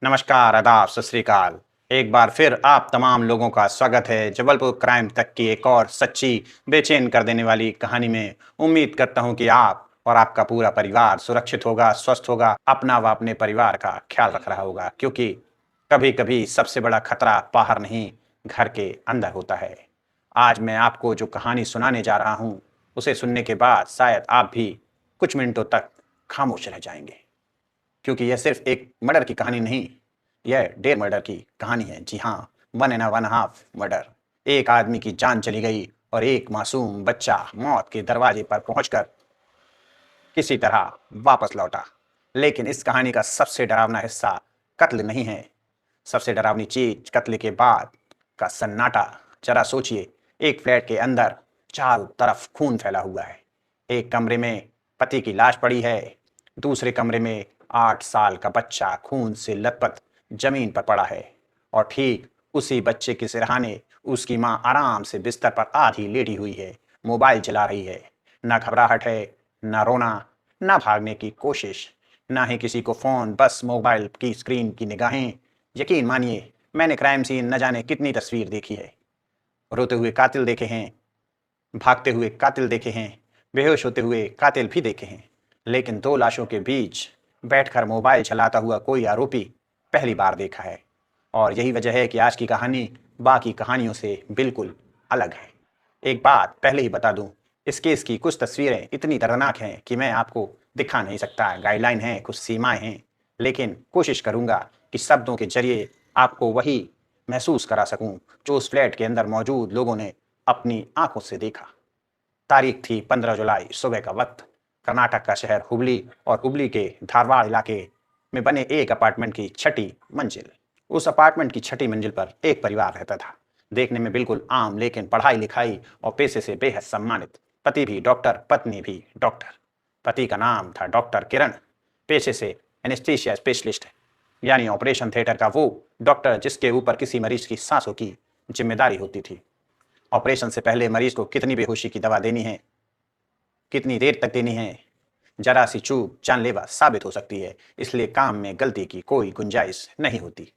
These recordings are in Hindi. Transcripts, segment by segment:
नमस्कार, आदाब, सत श्री अकाल। एक बार फिर आप तमाम लोगों का स्वागत है जबलपुर क्राइम तक की एक और सच्ची, बेचैन कर देने वाली कहानी में। उम्मीद करता हूं कि आप और आपका पूरा परिवार सुरक्षित होगा, स्वस्थ होगा, अपना व अपने परिवार का ख्याल रख रहा होगा, क्योंकि कभी-कभी सबसे बड़ा खतरा बाहर नहीं, घर के अंदर होता है। आज मैं आपको जो कहानी सुनाने जा रहा हूं, उसे सुनने के बाद शायद आप भी कुछ मिनटों तक खामोश रह जाएंगे, क्योंकि यह सिर्फ एक मर्डर की कहानी नहीं, यह डेढ़ मर्डर की कहानी है। जी हाँ, one and one half murder. एक आदमी की जान चली गई और एक मासूम बच्चा मौत के दरवाजे पर पहुंचकर किसी तरह वापस लौटा। लेकिन इस कहानी का सबसे डरावना हिस्सा कत्ल नहीं है। सबसे डरावनी चीज कत्ल के बाद का सन्नाटा। जरा सोचिए, एक फ्लैट के अंदर चारों तरफ खून फैला हुआ है। एक कमरे में पति की लाश पड़ी है, दूसरे कमरे में 8 साल का बच्चा खून से लथपथ जमीन पर पड़ा है, और ठीक उसी बच्चे के सिरहाने उसकी मां आराम से बिस्तर पर आधी लेटी हुई है, मोबाइल चला रही है। ना घबराहट है, ना रोना, ना भागने की कोशिश, ना ही किसी को फोन, बस मोबाइल की स्क्रीन की निगाहें। यकीन मानिए, मैंने क्राइम सीन न जाने कितनी तस्वीर देखी है। रोते हुए कातिल देखे हैं, भागते हुए कातिल देखे हैं, बेहोश होते हुए कातिल भी देखे हैं, लेकिन दो लाशों के बीच बैठकर मोबाइल चलाता हुआ कोई आरोपी पहली बार देखा है। और यही वजह है कि आज की कहानी बाकी कहानियों से बिल्कुल अलग है। एक बात पहले ही बता दूं, इस केस की कुछ तस्वीरें इतनी दर्दनाक हैं कि मैं आपको दिखा नहीं सकता। गाइडलाइन है, कुछ सीमाएं हैं, लेकिन कोशिश करूंगा कि शब्दों के जरिए आपको वही महसूस करा सकूं जो उस फ्लैट के अंदर मौजूद लोगों ने अपनी आंखों से देखा। तारीख थी 15 जुलाई, सुबह का वक्त। कर्नाटक का शहर हुबली और हुबली के धारवाड़ इलाके में बने एक अपार्टमेंट की छठी मंजिल। उस अपार्टमेंट की छठी मंजिल पर एक परिवार रहता था, देखने में बिल्कुल आम, लेकिन पढ़ाई लिखाई और पेशे से बेहद सम्मानित। पति भी डॉक्टर, पत्नी भी डॉक्टर। पति का नाम था डॉक्टर किरण, पेशे से एनेस्थीसिया स्पेशलिस्ट, यानी ऑपरेशन थिएटर का वो डॉक्टर जिसके ऊपर किसी मरीज की सांसों की जिम्मेदारी होती थी। ऑपरेशन से पहले मरीज को कितनी बेहोशी की दवा देनी है, कितनी देर तक देनी है, जरा सी चूक जानलेवा साबित हो सकती है, इसलिए काम में गलती की कोई गुंजाइश नहीं होती।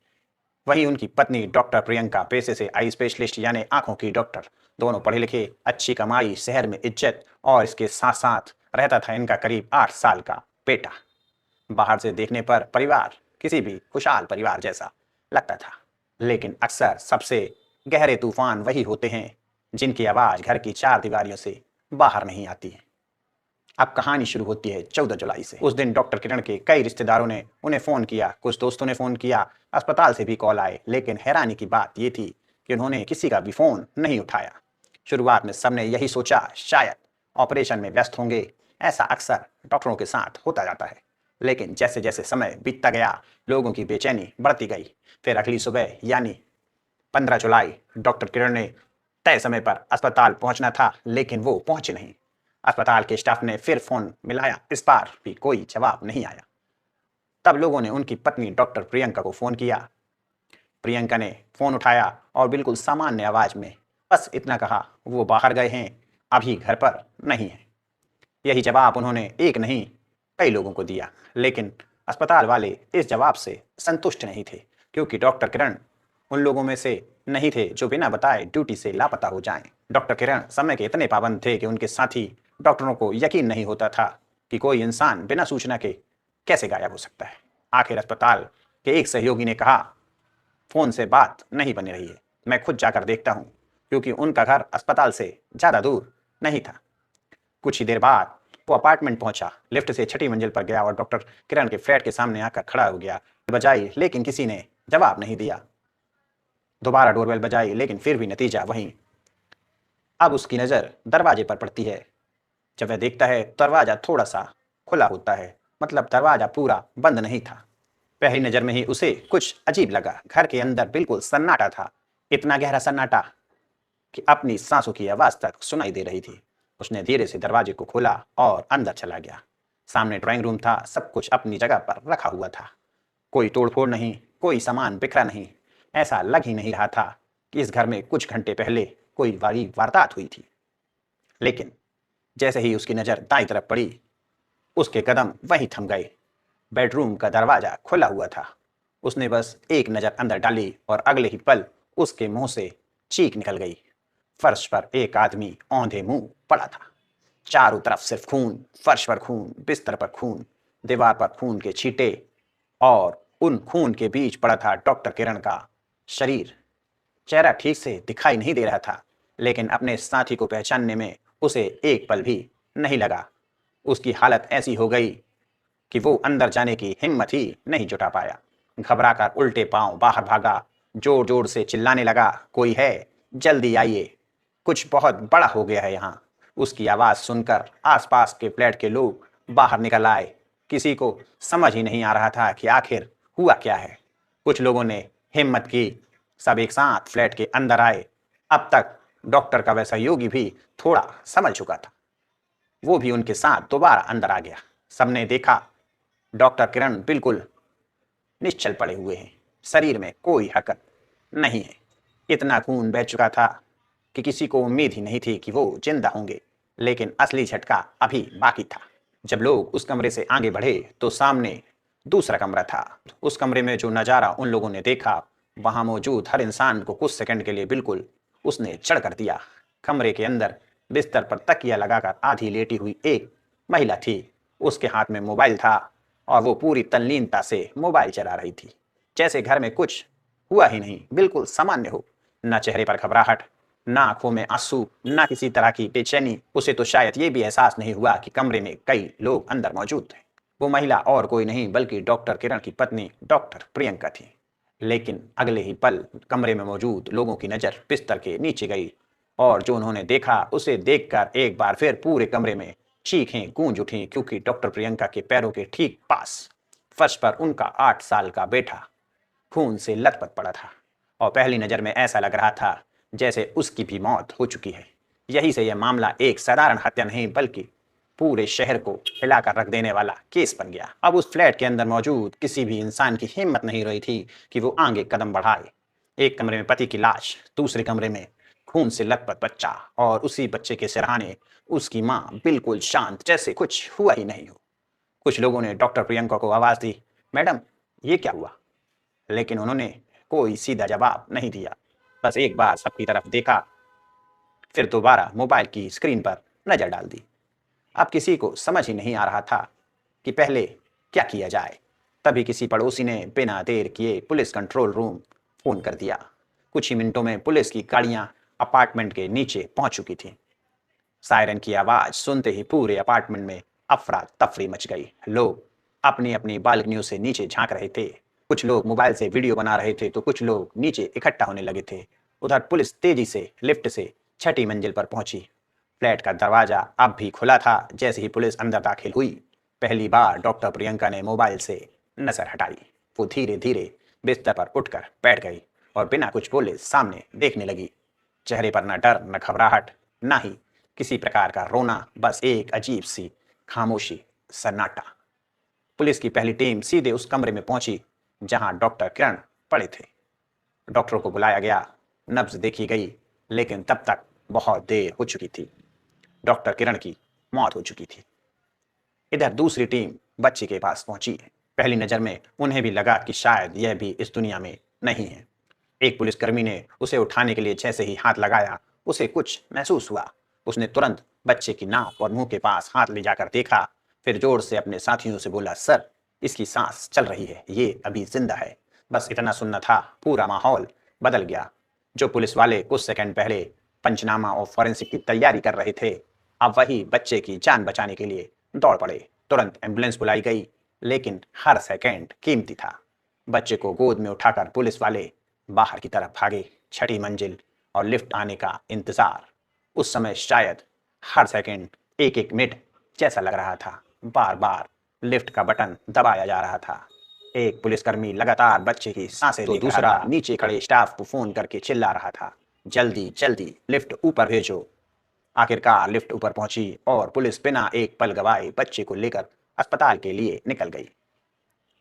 वहीं उनकी पत्नी डॉक्टर प्रियंका, पेशे से आई स्पेशलिस्ट यानी आंखों की डॉक्टर। दोनों पढ़े लिखे, अच्छी कमाई, शहर में इज्जत, और इसके साथ साथ रहता था इनका करीब 8 साल का बेटा। बाहर से देखने पर परिवार किसी भी खुशहाल परिवार जैसा लगता था, लेकिन अक्सर सबसे गहरे तूफान वही होते हैं जिनकी आवाज घर की चार दीवारियों से बाहर नहीं आती है। अब कहानी शुरू होती है 14 जुलाई से। उस दिन डॉक्टर किरण के कई रिश्तेदारों ने उन्हें फोन किया, कुछ दोस्तों ने फोन किया, अस्पताल से भी कॉल आए, लेकिन हैरानी की बात यह थी कि उन्होंने किसी का भी फोन नहीं उठाया। शुरुआत में सबने यही सोचा शायद ऑपरेशन में व्यस्त होंगे, ऐसा अक्सर डॉक्टरों के साथ होता जाता है। लेकिन जैसे जैसे समय बीतता गया, लोगों की बेचैनी बढ़ती गई। फिर अगली सुबह यानी 15 जुलाई, डॉक्टर किरण ने तय समय पर अस्पताल पहुंचना था, लेकिन वो पहुंचे नहीं। अस्पताल के स्टाफ ने फिर फोन मिलाया, इस बार भी कोई जवाब नहीं आया। तब लोगों ने उनकी पत्नी डॉक्टर प्रियंका को फोन किया। प्रियंका ने फोन उठाया और बिल्कुल सामान्य आवाज में बस इतना कहा, वो बाहर गए हैं, अभी घर पर नहीं है। यही जवाब उन्होंने एक नहीं, कई लोगों को दिया, लेकिन अस्पताल वाले इस जवाब से संतुष्ट नहीं थे, क्योंकि डॉक्टर किरण उन लोगों में से नहीं थे जो बिना बताए ड्यूटी से लापता हो जाएं। डॉक्टर किरण समय के इतने पाबंद थे कि उनके साथी डॉक्टरों को यकीन नहीं होता था कि कोई इंसान बिना सूचना के कैसे गायब हो सकता है। आखिर अस्पताल के एक सहयोगी ने कहा, फोन से बात नहीं बनी रही है, मैं खुद जाकर देखता हूँ, क्योंकि उनका घर अस्पताल से ज्यादा दूर नहीं था। कुछ ही देर बाद वो अपार्टमेंट पहुंचा, लिफ्ट से छठी मंजिल पर गया और डॉक्टर किरण के फ्लैट के सामने आकर खड़ा हो गया। बजाई, लेकिन किसी ने जवाब नहीं दिया। दोबारा डोरबेल बजाई, लेकिन फिर भी नतीजा वही। अब उसकी नजर दरवाजे पर पड़ती है। जब वह देखता है, दरवाजा थोड़ा सा खुला होता है, मतलब दरवाजा पूरा बंद नहीं था। पहली नजर में ही उसे कुछ अजीब लगा। घर के अंदर बिल्कुल सन्नाटा था, इतना गहरा सन्नाटा कि अपनी सांसों की आवाज तक सुनाई दे रही थी। उसने धीरे से दरवाजे को खोला और अंदर चला गया। सामने ड्राइंग रूम था, सब कुछ अपनी जगह पर रखा हुआ था। कोई तोड़फोड़ नहीं, कोई सामान बिखरा नहीं। ऐसा लग ही नहीं रहा था कि इस घर में कुछ घंटे पहले कोई बड़ी वारदात हुई थी। लेकिन जैसे ही उसकी नजर दाईं तरफ पड़ी, उसके कदम वहीं थम गए। बेडरूम का दरवाजा खुला हुआ था उसने बस एक नजर अंदर डाली और अगले ही पल उसके मुंह से चीख निकल गई। फर्श पर एक आदमी औंधे मुंह पड़ा था। चारों तरफ सिर्फ खून, फर्श पर खून, बिस्तर पर खून, दीवार पर खून के छींटे, और उन खून के बीच पड़ा था डॉक्टर किरण का शरीर। चेहरा ठीक से दिखाई नहीं दे रहा था, लेकिन अपने साथी को पहचानने में उसे एक पल भी नहीं लगा। उसकी हालत ऐसी हो गई कि वो अंदर जाने की हिम्मत ही नहीं जुटा पाया। घबराकर उल्टे पांव बाहर भागा, जोर जोर से चिल्लाने लगा, कोई है, जल्दी आइए, कुछ बहुत बड़ा हो गया है यहाँ। उसकी आवाज सुनकर आसपास के फ्लैट के लोग बाहर निकल आए। किसी को समझ ही नहीं आ रहा था कि आखिर हुआ क्या है। कुछ लोगों ने हिम्मत की, सब एक साथ फ्लैट के अंदर आए। अब तक डॉक्टर का वैसा योगी भी थोड़ा संभल चुका था, वो भी उनके साथ दोबारा अंदर आ गया। सबने देखा डॉक्टर किरण बिल्कुल निश्चल पड़े हुए हैं, शरीर में कोई हरकत नहीं है। इतना खून बह चुका था कि किसी को उम्मीद ही नहीं थी कि वो जिंदा होंगे। लेकिन असली झटका अभी बाकी था। जब लोग उस कमरे से आगे बढ़े तो सामने दूसरा कमरा था। उस कमरे में जो नज़ारा उन लोगों ने देखा, वहां मौजूद हर इंसान को कुछ सेकंड के लिए बिल्कुल उसने चढ़ कर दिया। कमरे के अंदर बिस्तर पर तकिया लगाकर आधी लेटी हुई एक महिला थी। उसके हाथ में मोबाइल था और वो पूरी तल्लीनता से मोबाइल चला रही थी, जैसे घर में कुछ हुआ ही नहीं, बिल्कुल सामान्य हो। ना चेहरे पर घबराहट, ना आंखों में आंसू, ना किसी तरह की बेचैनी। उसे तो शायद ये भी एहसास नहीं हुआ कि कमरे में कई लोग अंदर मौजूद थे। वो महिला और कोई नहीं बल्कि डॉक्टर किरण की पत्नी डॉक्टर प्रियंका थी। लेकिन अगले ही पल कमरे में मौजूद लोगों की नज़र बिस्तर के नीचे गई, और जो उन्होंने देखा उसे देखकर एक बार फिर पूरे कमरे में चीखें गूंज उठी, क्योंकि डॉक्टर प्रियंका के पैरों के ठीक पास फर्श पर उनका 8 साल का बेटा खून से लथपथ पड़ा था। और पहली नज़र में ऐसा लग रहा था जैसे उसकी भी मौत हो चुकी है। यही से यह मामला एक साधारण हत्या नहीं बल्कि पूरे शहर को हिलाकर रख देने वाला केस बन गया। अब उस फ्लैट के अंदर मौजूद किसी भी इंसान की हिम्मत नहीं रही थी कि वो आगे कदम बढ़ाए। एक कमरे में पति की लाश, दूसरे कमरे में खून से लथपथ बच्चा, और उसी बच्चे के सिरहाने उसकी माँ बिल्कुल शांत, जैसे कुछ हुआ ही नहीं हो। कुछ लोगों ने डॉक्टर प्रियंका को आवाज दी, मैडम ये क्या हुआ? लेकिन उन्होंने कोई सीधा जवाब नहीं दिया। बस एक बार सबकी तरफ देखा, फिर दोबारा मोबाइल की स्क्रीन पर नजर डाल दी। अब किसी को समझ ही नहीं आ रहा था कि पहले क्या किया जाए। तभी किसी पड़ोसी ने बिना देर किए पुलिस कंट्रोल रूम फोन कर दिया। कुछ ही मिनटों में पुलिस की गाड़ियां अपार्टमेंट के नीचे पहुंच चुकी थी। सायरन की आवाज सुनते ही पूरे अपार्टमेंट में अफरा तफरी मच गई। लोग अपनी अपनी बालकनियों से नीचे झांक रहे थे। कुछ लोग मोबाइल से वीडियो बना रहे थे तो कुछ लोग नीचे इकट्ठा होने लगे थे। उधर पुलिस तेजी से लिफ्ट से छठी मंजिल पर पहुंची। फ्लैट का दरवाजा अब भी खुला था। जैसे ही पुलिस अंदर दाखिल हुई, पहली बार डॉक्टर प्रियंका ने मोबाइल से नजर हटाई। वो धीरे धीरे बिस्तर पर उठकर बैठ गई और बिना कुछ बोले सामने देखने लगी। चेहरे पर न डर, न घबराहट, न ही किसी प्रकार का रोना, बस एक अजीब सी खामोशी, सन्नाटा। पुलिस की पहली टीम सीधे उस कमरे में पहुंची जहां डॉक्टर किरण पड़े थे। डॉक्टर को बुलाया गया, नब्ज देखी गई, लेकिन तब तक बहुत देर हो चुकी थी। डॉक्टर किरण की मौत हो चुकी थी। इधर दूसरी टीम बच्चे के पास पहुंची। पहली नजर में उन्हें भी लगा कि शायद यह भी इस दुनिया में नहीं है। एक पुलिसकर्मी ने उसे उठाने के लिए जैसे ही हाथ लगाया, उसे कुछ महसूस हुआ। उसने तुरंत बच्चे की नाक और मुंह के पास हाथ ले जाकर देखा, फिर जोर से अपने साथियों से बोला, सर, इसकी सांस चल रही है, ये अभी जिंदा है। बस इतना सुनना था, पूरा माहौल बदल गया। जो पुलिस वाले कुछ सेकंड पहले पंचनामा और फॉरेंसिक की तैयारी कर रहे थे, अब वही बच्चे की जान बचाने के लिए दौड़ पड़े। तुरंत एम्बुलेंस बुलाई गई, लेकिन हर सेकंड कीमती था। बच्चे को गोद में उठाकर पुलिस वाले बाहर की तरफ भागे। छठी मंजिल और लिफ्ट आने का इंतजार। उस समय शायद हर सेकंड एक एक मिनट जैसा लग रहा था। बार बार लिफ्ट का बटन दबाया जा रहा था। एक पुलिसकर्मी लगातार बच्चे की सांसें तो दूसरा नीचे खड़े स्टाफ को फोन करके चिल्ला रहा था, जल्दी जल्दी लिफ्ट ऊपर भेजो। आखिरकार लिफ्ट ऊपर पहुंची और पुलिस बिना एक पल गवाए बच्चे को लेकर अस्पताल के लिए निकल गई।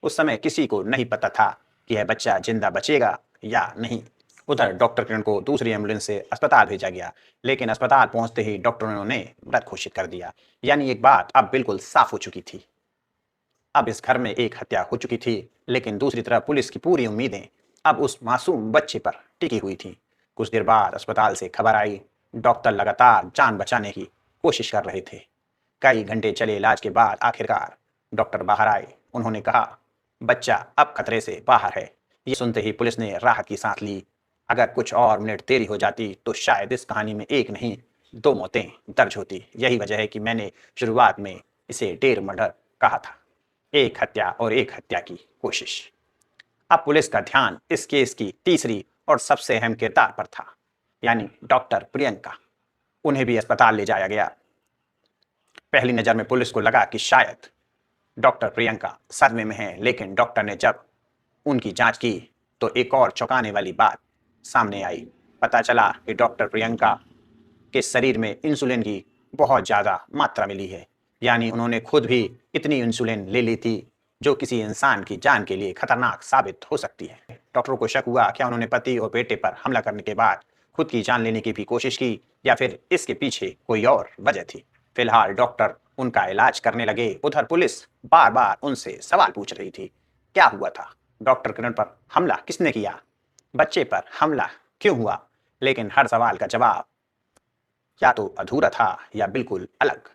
उस समय किसी को नहीं पता था कि यह बच्चा जिंदा बचेगा या नहीं। उधर डॉक्टर किरण को दूसरी एम्बुलेंस से अस्पताल भेजा गया, लेकिन अस्पताल पहुंचते ही डॉक्टरों ने मृत घोषित कर दिया। यानी एक बात अब बिल्कुल साफ हो चुकी थी, अब इस घर में एक हत्या हो चुकी थी, लेकिन दूसरी तरफ पुलिस की पूरी उम्मीदें अब उस मासूम बच्चे पर टिकी हुई थी। कुछ देर बाद अस्पताल से खबर आई, डॉक्टर लगातार जान बचाने की कोशिश कर रहे थे। कई घंटे चले इलाज के बाद आखिरकार डॉक्टर बाहर आए। उन्होंने कहा, बच्चा अब खतरे से बाहर है। ये सुनते ही पुलिस ने राहत की सांस ली। अगर कुछ और मिनट देरी हो जाती तो शायद इस कहानी में एक नहीं, दो मौतें दर्ज होती। यही वजह है कि मैंने शुरुआत में इसे डेढ़ मर्डर कहा था, एक हत्या और एक हत्या की कोशिश। अब पुलिस का ध्यान इस केस की तीसरी और सबसे अहम किरदार पर था, यानी डॉक्टर प्रियंका। उन्हें भी अस्पताल ले जाया गया। पहली नजर में पुलिस को लगा कि शायद डॉक्टर प्रियंका सदमे में हैं, लेकिन डॉक्टर ने जब उनकी जांच की तो एक और चौंकाने वाली बात सामने आई। पता चला कि डॉक्टर प्रियंका के शरीर में इंसुलिन की बहुत ज़्यादा मात्रा मिली है। यानी उन्होंने खुद भी इतनी इंसुलिन ले ली थी जो किसी इंसान की जान के लिए खतरनाक साबित हो सकती है। डॉक्टरों को शक हुआ, क्या उन्होंने पति और बेटे पर हमला करने के बाद खुद की जान लेने की भी कोशिश की, या फिर इसके पीछे कोई और वजह थी। फिलहाल डॉक्टर उनका इलाज करने लगे। उधर पुलिस बार बार उनसे सवाल पूछ रही थी, क्या हुआ था, डॉक्टर किरण पर हमला किसने किया, बच्चे पर हमला क्यों हुआ। लेकिन हर सवाल का जवाब या तो अधूरा था या बिल्कुल अलग।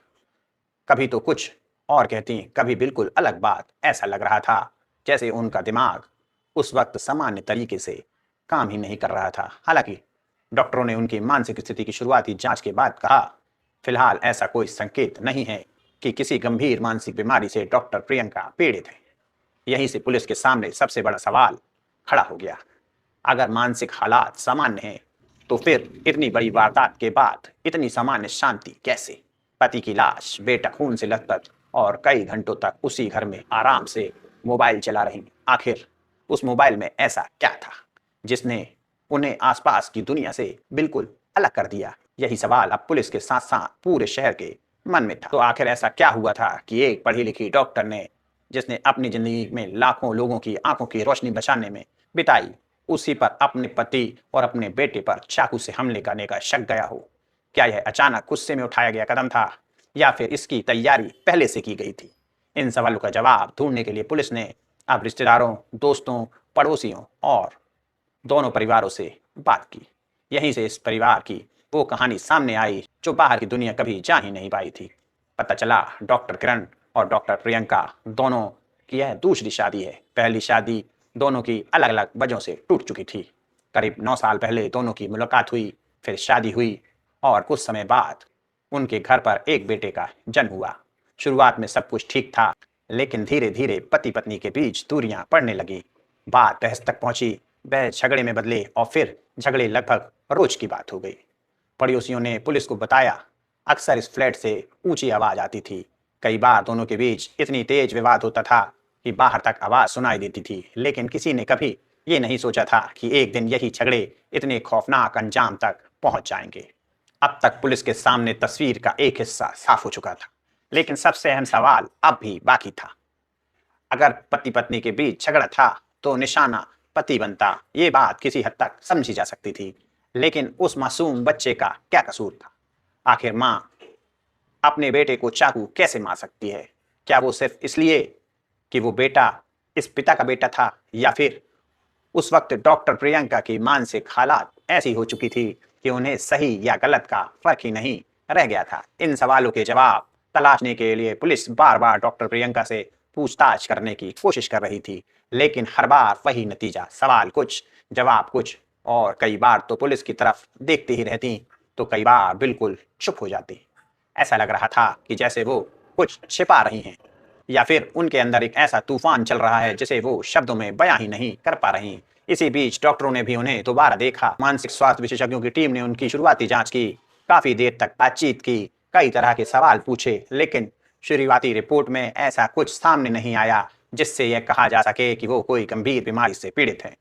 कभी तो कुछ और कहती, कभी बिल्कुल अलग बात। ऐसा लग रहा था जैसे उनका दिमाग उस वक्त सामान्य तरीके से काम ही नहीं कर रहा था। हालांकि डॉक्टरों ने उनकी मानसिक स्थिति की शुरुआती जांच के बाद कहा, फिलहाल ऐसा कोई संकेत नहीं है कि किसी गंभीर मानसिक बीमारी से डॉक्टर प्रियंका पीड़ित है। यहीं से पुलिस के सामने सबसे बड़ा सवाल खड़ा हो गया। अगर मानसिक हालात सामान्य हैं तो फिर इतनी बड़ी वारदात के बाद इतनी सामान्य शांति कैसे। पति की लाश, बेटा खून से लथपथ और कई घंटों तक उसी घर में आराम से मोबाइल चला रही। आखिर उस मोबाइल में ऐसा क्या था जिसने उन्हें आसपास की दुनिया से बिल्कुल अलग कर दिया। यही सवाल अब पुलिस के साथ साथ पूरे शहर के मन में था। तो आखिर ऐसा क्या हुआ था कि एक पढ़ी लिखी डॉक्टर ने, जिसने अपनी जिंदगी में लाखों लोगों की आंखों की रोशनी बचाने में बिताई, उसी पर अपने पति और अपने बेटे पर चाकू से हमले करने का शक गया हो। क्या यह अचानक गुस्से में उठाया गया कदम था या फिर इसकी तैयारी पहले से की गई थी। इन सवालों का जवाब ढूंढने के लिए पुलिस ने अब रिश्तेदारों, दोस्तों, पड़ोसियों और दोनों परिवारों से बात की। यहीं से इस परिवार की वो कहानी सामने आई जो बाहर की दुनिया कभी जान ही नहीं पाई थी। पता चला डॉक्टर किरण और डॉक्टर प्रियंका दोनों की यह दूसरी शादी है। पहली शादी दोनों की अलग अलग वजहों से टूट चुकी थी। करीब 9 साल पहले दोनों की मुलाकात हुई, फिर शादी हुई और कुछ समय बाद उनके घर पर एक बेटे का जन्म हुआ। शुरुआत में सब कुछ ठीक था, लेकिन धीरे धीरे पति पत्नी के बीच दूरियां पड़ने लगी। बात बहस तक पहुंची, बहस झगड़े में बदले और फिर झगड़े लगभग रोज की बात हो गई। पड़ोसियों ने पुलिस को बताया, अक्सर इस फ्लैट से ऊंची आवाज आती थी। कई बार दोनों के बीच इतनी तेज विवाद होता था कि बाहर तक आवाज सुनाई देती थी। लेकिन किसी ने कभी ये नहीं सोचा था कि एक दिन यही झगड़े इतने खौफनाक अंजाम तक पहुंच जाएंगे। अब तक पुलिस के सामने तस्वीर का एक हिस्सा साफ हो चुका था, लेकिन सबसे अहम सवाल अब भी बाकी था। अगर पति पत्नी के बीच झगड़ा था तो निशाना पति बनता, ये बात किसी हद तक समझी जा सकती थी। लेकिन उस मासूम बच्चे का क्या कसूर था। आखिर माँ अपने बेटे को चाकू कैसे मार सकती है। क्या वो सिर्फ इसलिए कि वो बेटा इस पिता का बेटा था, या फिर उस वक्त डॉक्टर प्रियंका की मानसिक हालात ऐसी हो चुकी थी कि उन्हें सही या गलत का फर्क ही नहीं रह गया था। इन सवालों के जवाब तलाशने के लिए पुलिस बार बार डॉक्टर प्रियंका से पूछताछ करने की कोशिश कर रही थी, लेकिन हर बार वही नतीजा, सवाल कुछ, जवाब कुछ। और कई बार तो पुलिस की तरफ देखती ही रहती तो कई बार बिल्कुल चुप हो जाती। ऐसा लग रहा था कि जैसे वो कुछ छिपा रही हैं, या फिर उनके अंदर एक ऐसा तूफान चल रहा है जिसे वो शब्दों में बयां ही नहीं कर पा रही। इसी बीच डॉक्टरों ने भी उन्हें दोबारा देखा। मानसिक स्वास्थ्य विशेषज्ञों की टीम ने उनकी शुरुआती जांच की, काफी देर तक बातचीत की, कई तरह के सवाल पूछे, लेकिन शुरुआती रिपोर्ट में ऐसा कुछ सामने नहीं आया जिससे यह कहा जा सके कि वो कोई गंभीर बीमारी से पीड़ित है।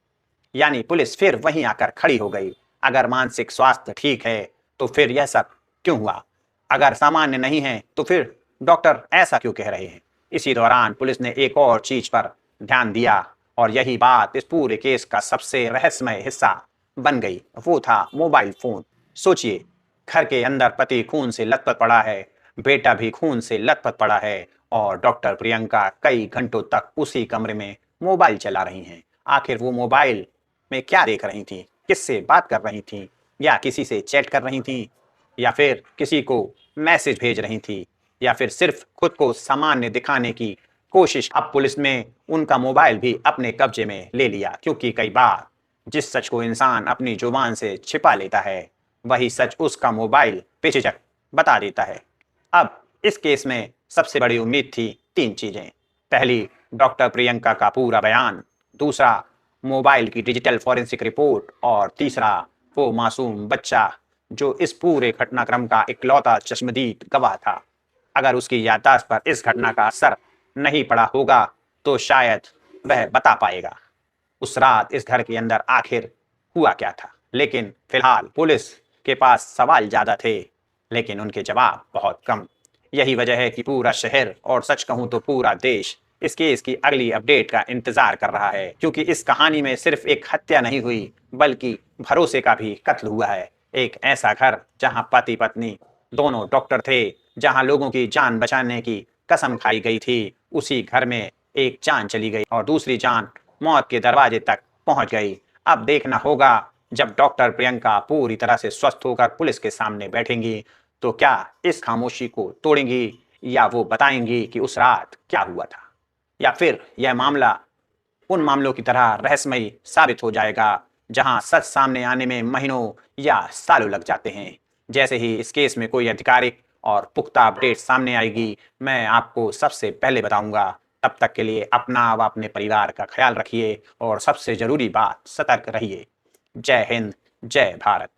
यानी पुलिस फिर वहीं आकर खड़ी हो गई। अगर मानसिक स्वास्थ्य ठीक है तो फिर यह सब क्यों हुआ, अगर सामान्य नहीं है तो फिर डॉक्टर ऐसा क्यों कह रहे हैं। इसी दौरान पुलिस ने एक और चीज पर ध्यान दिया और यही बात इस पूरे केस का सबसे रहस्यमय हिस्सा बन गई। वो था मोबाइल फोन। सोचिए, घर के अंदर पति खून से लथपथ पड़ा है, बेटा भी खून से लथपथ पड़ा है और डॉक्टर प्रियंका कई घंटों तक उसी कमरे में मोबाइल चला रही हैं। आखिर वो मोबाइल में क्या देख रही थी, किससे बात कर रही थी, या किसी से चैट कर रही थी, या फिर किसी को मैसेज भेज रही थी, या फिर सिर्फ खुद को सामान्य दिखाने की कोशिश। अब पुलिस ने उनका मोबाइल भी अपने कब्जे में ले लिया, क्योंकि कई बार जिस सच को इंसान अपनी जुबान से छिपा लेता है वही सच उसका मोबाइल बेझिझक बता देता है। अब इस केस में सबसे बड़ी उम्मीद थी तीन चीजें। पहली, डॉक्टर प्रियंका का पूरा बयान। दूसरा, मोबाइल की डिजिटल फॉरेंसिक रिपोर्ट। और तीसरा, वो मासूम बच्चा जो इस पूरे घटनाक्रम का इकलौता चश्मदीद गवाह था। अगर उसकी याददाश्त पर इस घटना का असर नहीं पड़ा होगा तो शायद वह बता पाएगा उस रात इस घर के अंदर आखिर हुआ क्या था। लेकिन फिलहाल पुलिस के पास सवाल ज्यादा थे, लेकिन उनके जवाब बहुत कम। यही वजह है कि पूरा शहर, और सच कहूं तो पूरा देश, इस केस की अगली अपडेट का इंतजार कर रहा है। क्योंकि इस कहानी में सिर्फ एक हत्या नहीं हुई, बल्कि भरोसे का भी कत्ल हुआ है। एक ऐसा घर जहां पति पत्नी दोनों डॉक्टर थे, जहां लोगों की जान बचाने की कसम खाई गई थी, उसी घर में एक जान चली गई और दूसरी जान मौत के दरवाजे तक पहुंच गई। अब देखना होगा, जब डॉक्टर प्रियंका पूरी तरह से स्वस्थ होकर पुलिस के सामने बैठेंगी तो क्या इस खामोशी को तोड़ेंगी, या वो बताएंगी कि उस रात क्या हुआ था, या फिर यह मामला उन मामलों की तरह रहस्यमयी साबित हो जाएगा जहां सच सामने आने में महीनों या सालों लग जाते हैं। जैसे ही इस केस में कोई आधिकारिक और पुख्ता अपडेट सामने आएगी, मैं आपको सबसे पहले बताऊंगा। तब तक के लिए अपना व अपने परिवार का ख्याल रखिए और सबसे जरूरी बात, सतर्क रहिए। जय हिंद, जय भारत।